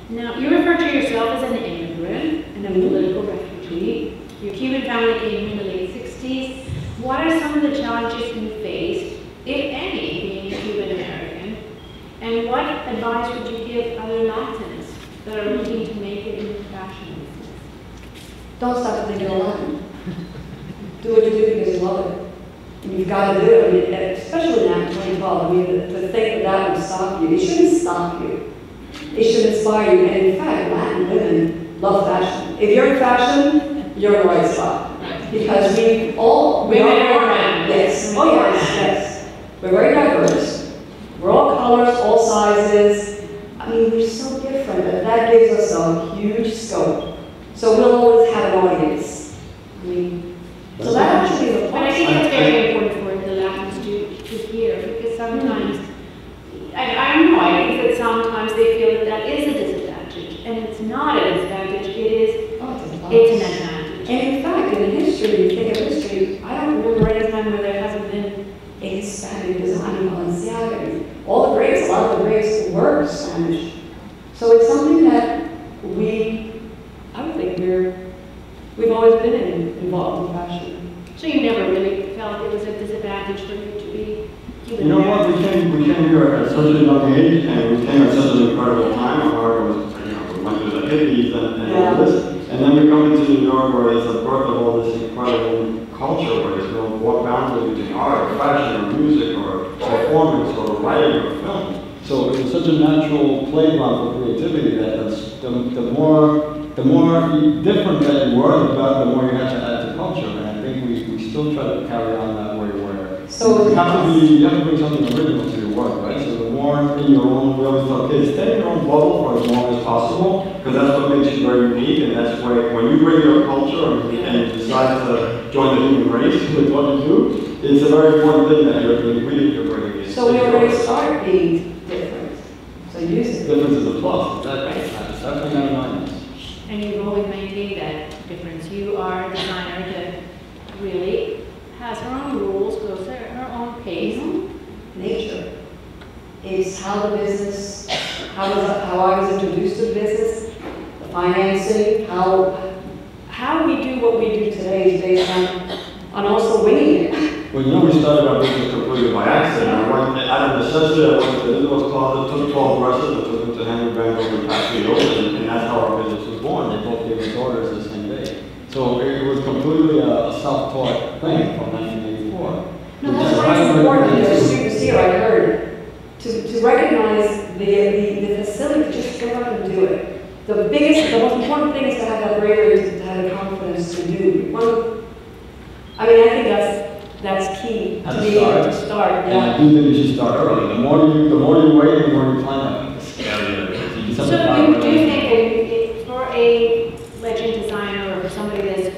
Now, you refer to yourself as an immigrant and a political refugee. Your Cuban family came in the late 60s. What are some of the challenges you faced, if any, being Cuban American? And what advice would you give other Latins that are looking to make it in the fashion business? Don't stop till they get Latin. Do what you do because you love it. And you've got to do it. I mean, especially now in 2012, I mean, to think that would stop you. It shouldn't stop you. It should inspire you. And in fact, Latin women love fashion. If you're in fashion, you're in the right spot. Because we all... Women and men. Yes. Oh, yes, yes. We're very diverse. We're all colors, all sizes. I mean, we're so different that that gives us a huge scope. So we'll always have an audience. I mean, so that actually is a But I think it's very important for the Latins to hear, because sometimes, I don't know, I think that sometimes they feel that that is a disadvantage, and it's not a disadvantage, it is, it's an advantage. And in fact, in history, you think of history, I don't remember any time where there hasn't been a Hispanic designer in Balenciaga. All the greats, a lot of the greats were Spanish. So it's something that I would think we've always been involved in fashion. So you never really felt it was a disadvantage for you to be Cuban? You know what, we came here at such a young age, and we came at such an incredible time. America was, we went through the hippies and all this. And then we come into New York where it's the birth of all this incredible culture where there's no boundaries between art or fashion or music or performance or writing or film. So it was such a natural playground for creativity that the more different that you were, the more you had to add to culture. And I think we still try to carry on that way where so you have to bring something original to your work, right? So the more in your own, we always tell kids, stay in your own bubble for as long as possible, because that's what makes you very unique, and that's where, when you bring your culture and decide to join the human race with what you do, it's a very important thing that you're bringing in. So we already start being different. So use it. Difference is a plus. It's definitely not a minus. And you've always maintained that difference. You are a designer that really has her own rules, goes at her own pace. Nature is how the business, how I was introduced to the business, the financing, how we do what we do today is based on also winning it. Well, we started our business completely by accident. I went, out of necessity, I went to Isabel's closet, took 12 dresses, and took them to Henry Van Gogh and packed it open, and that's how our business was born. They both gave us orders the same day. So it was completely a self-taught thing from 1984. No, that's why it's important that the students here, I heard, to recognize the facility, just go out and do it. The most important thing is to have that bravery, to have the confidence to do. I think that's key to be able to start. And I do think you should start early. The more you wait, the more you plan it. The scarier it is. So you do think that for a legend designer or for somebody that's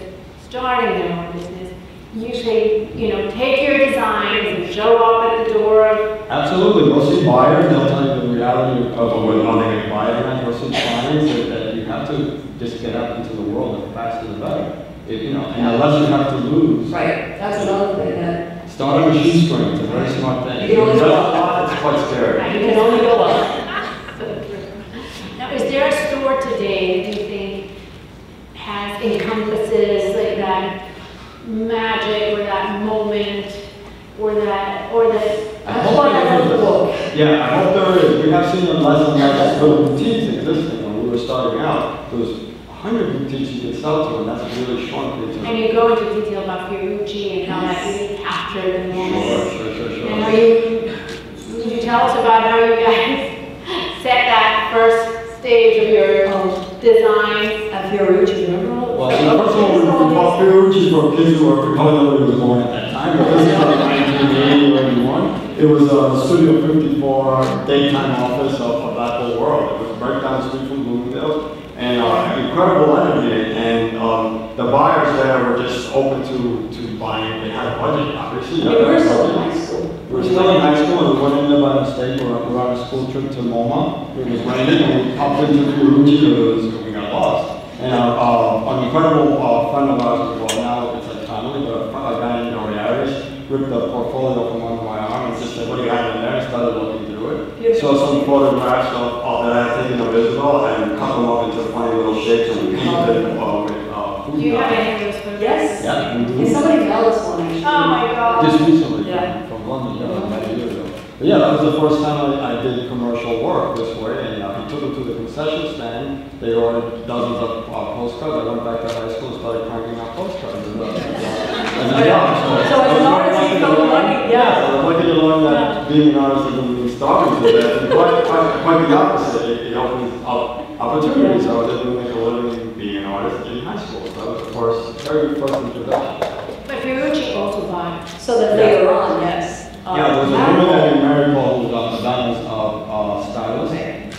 starting their own business, you say, take your designs and show up at the door of... Absolutely. Go see buyers. They'll tell you the reality of how they're going to buy it. And go see clients that you have to just get out into the world. The faster the better. And unless you have to lose. Right. That's another thing that... Start on a shoestring. It's a very smart thing. You can only go up. It's quite scary. You can only go up. Now, is there a store today that you think encompasses like that magic or that moment or that Yeah, I hope there is. We have seen them less and less little boutiques existing. When we were starting out, there was 100 boutiques you could sell to, and that's really shrunk. And you go into detail about Fiorucci and how that really captured the moment. Sure. And would you tell us about how you guys set that first stage of your design? At Fiorucci, remember? Well, first of all, we bought Fiorucci for kids who were probably was born at that time. But this is like 1980 or 81. It was a Studio 54 daytime office of that whole world. It was right down the street from Bloomingdale's. And incredible energy, and the buyers there were just open to buying. They had a budget, obviously. We were still in high school. We were still in high school, and we went in there by mistake. We were on a school trip to MoMA. It was raining, and we popped into Fiorucci, and we got lost. And an incredible friend of ours, well now it's like family, but a guy named Ariaris ripped the portfolio from under my arm and just said, "What do you have in there?" And started looking through it. Saw some photographs of that I had taken of Isabel and cut them up into funny little shapes and painted it with Do you have any of those photos? Yes. Yeah. And somebody mailed us one actually. Oh my God. Just recently, Yeah. from London, about a year ago. But yeah, that was the first time I did commercial work this way, and he took them to the concession stand. They ordered dozens of postcards. I went back to high school and started cranking out postcards. And, So as an artist, you felt lucky, Yeah, so I'm lucky to learn that being an artist doesn't mean starving to death. And quite the opposite. It opens up opportunities. I was able to make a living being an artist in high school. So that was the very first introduction. But Ferrucci also bought. So that later on, yes. Yeah, there was a woman that we married called who was a designers stylist,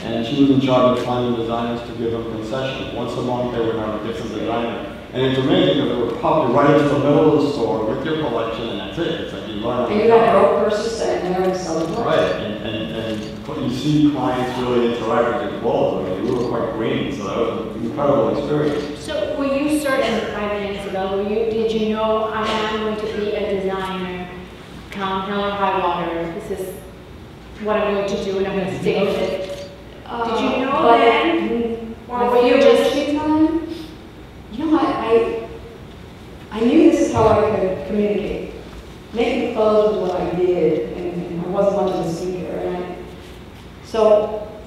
and she was in charge of finding designers to give them concessions. Once a month they would have a different designer. And it's amazing because they would pop you right into the middle of the store with your collection, and that's it. It's like you learn. And you got your own purses stand there and sell them. Right, and you see clients really interact with your clothes. I mean, we were quite green, so that was an incredible experience. So were you certain by then, Isabel, did you know I am going to be a designer, come hell or high water, this is what I'm going to do and I'm going to stick with it? Did you know then? Or were you just... time? You know, I knew this is how I could communicate. Making clothes was what I did, and I wasn't much of a speaker. So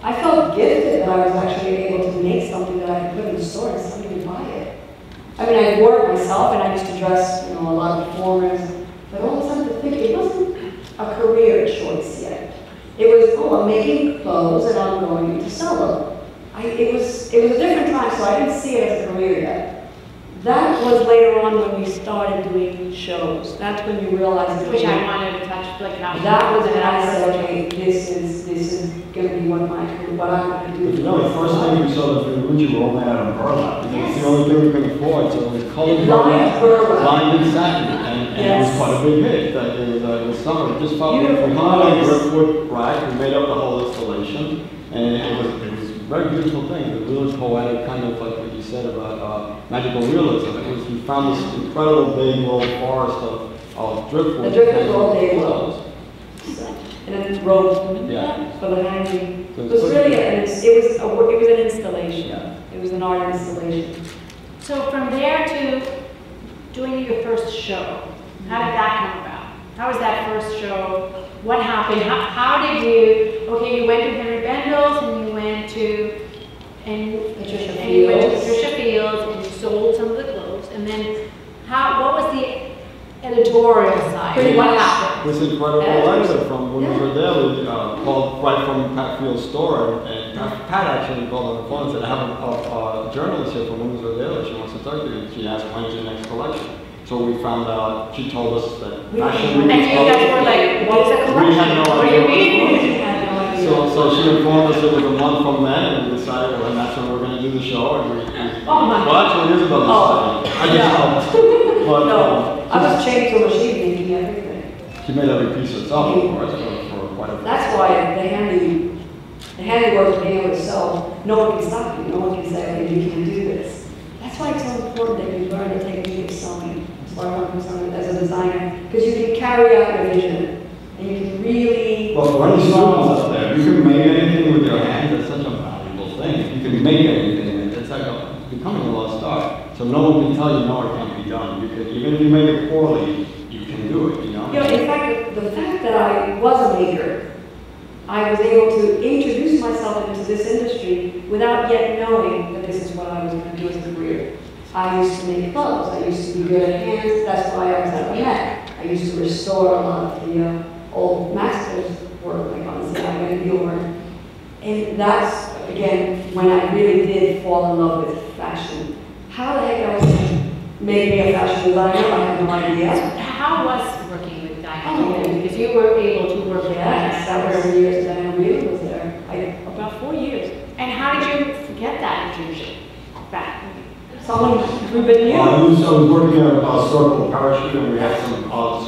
I felt gifted that I was actually able to make something that I could put in the store and somebody would buy it. I mean, I wore it myself, and I used to dress, a lot of performers. But all of a sudden, to think it wasn't a career choice yet. It was, I'm making clothes and I'm going to sell them. It was a different time, so I didn't see it as a career yet. That was later on when we started doing shows. That's when you realized that. Which I wanted to touch, like how. That was when I said, okay, this is going to be what I'm going to do. The first thing we saw was Ferrucci were only out of burlap. It's the only thing we could afford, so we colored burlap, lined in satin, and it was quite a big hit. It was summer. Just found we hung on a driftwood rack, we made up the whole installation, and it was a very beautiful thing. It was really poetic, kind of like what you said about magical realism. He found this incredible big old forest of driftwood. The driftwood all day long. And then rope. Yeah. For the hanging. It was really it was an installation. Yeah. It was an art installation. So from there to doing your first show, how did that come about? How was that first show? What happened? How did you went to Henry Bendel's and you went to Patricia Fields and you sold some of the clothes, and then what was the editorial side? What happened? This incredible letter from Women's Daily, called right from Pat Field's store, and Pat actually called on the phone and said, I have a journalist here from Women's Daily, she wants to talk to you. She asked, when's your next collection? So we found out, she told us that fashion and you guys were like, what's a collection? We had no what idea. do you mean? So she informed us it was a month from then, and we decided, well, that's when we're going to do the show. And well, actually, Isabel decided. I just helped. But, no, I was chained to a machine making everything. She made every piece herself, of course, for quite a. That's why the handiwork of being able to sew, no one can stop you. No one can say, okay, you can't do this. That's why it's so important that you learn the technique of sewing. As a designer, because you can carry out your vision, and you can really. Well, for any students out there, you can make anything with your hands. That's such a valuable thing. You can make anything. It's like becoming a lost art. So no one can tell you no, it can't be done. You can, even if you make it poorly, you can do it. In fact, the fact that I was a maker, I was able to introduce myself into this industry without yet knowing that this is what I was going to do as a career. I used to make clothes. I used to be good at hands. That's why I was at the Met. I used to restore a lot of the old masters' work, like on the and Bjorn. And that's, again, when I really did fall in love with fashion. How the heck I was maybe a fashion designer, I have no idea. How was working with Diana? Because you were able to work with Yes, Diana. several years Diana really was there. About 4 years. And how did you get that internship back? Someone who been here. I was working at a store called Parachute, and we had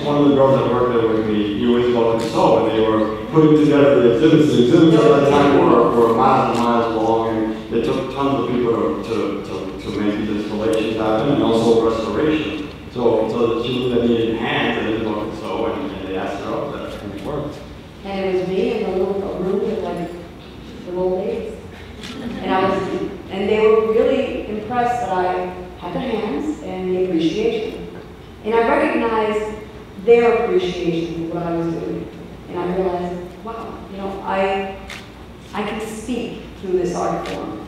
one of the girls that worked there with me, you Isabel Toledo, and they were putting together the exhibits. The exhibits at that time were miles and miles long, and they took tons of people to make these installations happen, and also restoration. So she knew that needed hands, and Isabel could sew, and they asked her up there, and it worked. And it was me in the little room with like the old ladies. and they were really impressed that I had the hands and the appreciation. And I recognized their appreciation for what I was doing. And I realized, wow, you know, I can speak through this art form.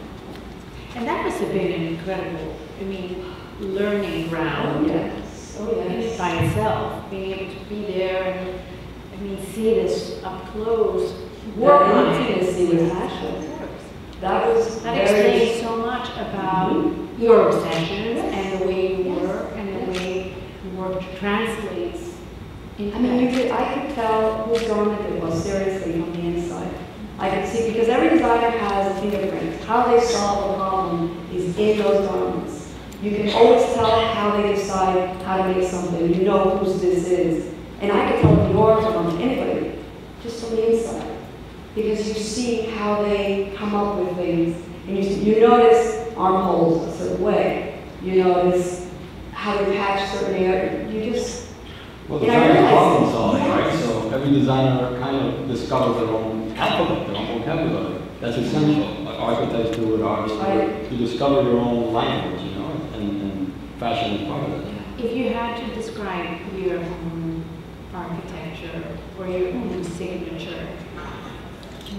And that must have been an incredible, I mean, learning ground. Oh, yes. Oh, yes. By itself, being able to be there and, I mean, see this up close. That intimacy with passion. That was That very... explains so much about your obsessions and the way you work and the way your work translates into I mean, I could tell whose garment it was, seriously, from the inside. I could see, because every designer has a fingerprint. How they solve a problem is in those garments. You can always tell how they decide how to make something. You know whose this is. And I could tell if yours or from anybody, just from the inside. Because you see how they come up with things. And you notice armholes a certain way. You notice how they patch certain areas. You just... Well, the very problem solving, right? So every designer kind of discovers their own alphabet, their own vocabulary. That's essential. Like architects do with artists, you discover your own language, you know, and fashion is part of it. If you had to describe your own architecture or your own signature,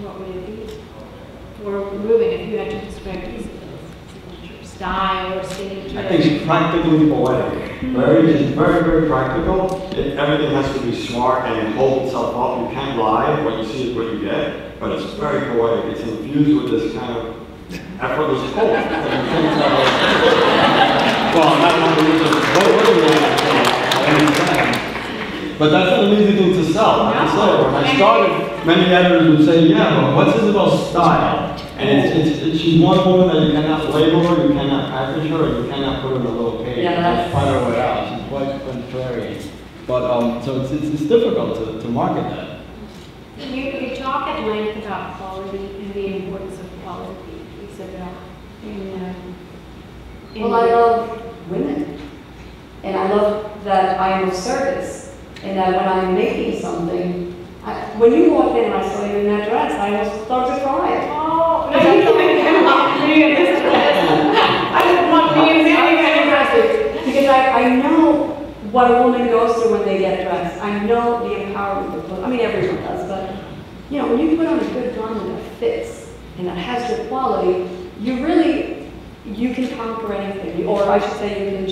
what would it be? Or Ruben, if you had to describe Isabel's signature, style or signature? I think it's practically poetic. It's very, very practical. Everything has to be smart and hold itself up. You can't lie. What you see is what you get. But it's very poetic. It's infused with this kind of effortless hope. Well, not but that's not an easy thing to sell. Like I said, when I started, many editors would say, yeah, but what's Isabel's style? And she's one woman that you cannot label her, you cannot package her, and you cannot put her in a little cage. Yeah, that's... find her way out. She's quite contrarian. But so it's difficult to market that. You talk at length about quality and the importance of quality, Isabel. Well, I love women. And I love that I am of service. And that when I'm making something, when you walked in and I saw you in that dress, I almost started to cry. Oh, no, you don't want me in this dress. I don't want me in any dress. Because I know what a woman goes through when they get dressed. I know the empowerment of clothes. I mean, everyone does, but you know, when you put on a good garment that fits and that has good quality, you can conquer anything. Or I should say,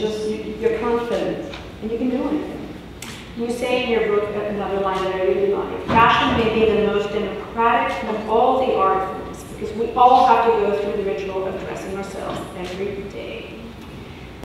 you're confident and you can do anything. You say in your book, another line that I really like, fashion may be the most democratic of all the art forms because we all have to go through the ritual of dressing ourselves every day.